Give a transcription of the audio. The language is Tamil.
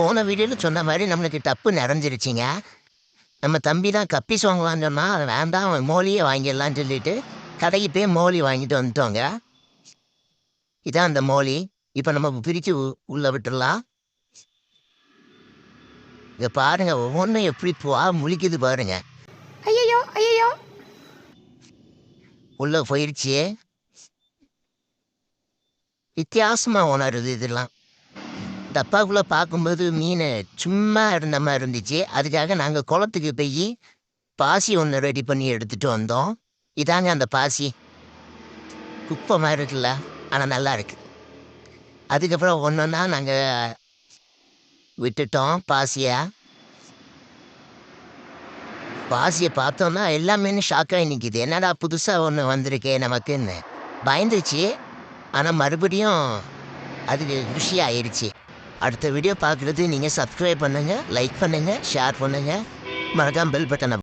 போன வீடியோவில் சொன்ன மாதிரி நம்மளுக்கு டப்பு நிறைஞ்சிருச்சிங்க. நம்ம தம்பி தான் கப்பீஸ் வாங்கலான்னு சொன்னால் அது வேண்டாம், அவன் மோலியே வாங்கிடலான்னு சொல்லிட்டு கடைக்கு போய் மோலி வாங்கிட்டு வந்துட்டோங்க. இதான் அந்த மோலி. இப்போ நம்ம பிரித்து உள்ளே விட்டுடலாம். இதை பாருங்க, ஒவ்வொன்றும் எப்படி முழிக்குது பாருங்க. ஐயோ ஐயோ, உள்ளே போயிடுச்சு. வித்தியாசமாக உணருது இதெல்லாம். டப்பாக்குள்ளே பார்க்கும்போது மீன் சும்மா இருந்த மாதிரி இருந்துச்சு. அதுக்காக நாங்கள் குளத்துக்கு போய் பாசி ஒன்று ரெடி பண்ணி எடுத்துகிட்டு வந்தோம். இதாங்க அந்த பாசி. குப்பை மாதிரி இருக்குல்ல, ஆனால் நல்லா இருக்கு. அதுக்கப்புறம் ஒன்று ஒன்றா நாங்கள் விட்டுட்டோம் பாசியை பார்த்தோன்னா எல்லாமே ஷாக்காகி நிற்கிது. என்னடா புதுசாக ஒன்று வந்திருக்கே நமக்குன்னு பயந்துச்சு. ஆனால் மறுபடியும் அது குஷி ஆயிடுச்சு. அடுத்த வீடியோ பார்க்குறது நீங்கள் சப்ஸ்கிரைப் பண்ணுங்கள், லைக் பண்ணுங்கள், ஷேர் பண்ணுங்கள், மறக்காம பெல் பட்டனை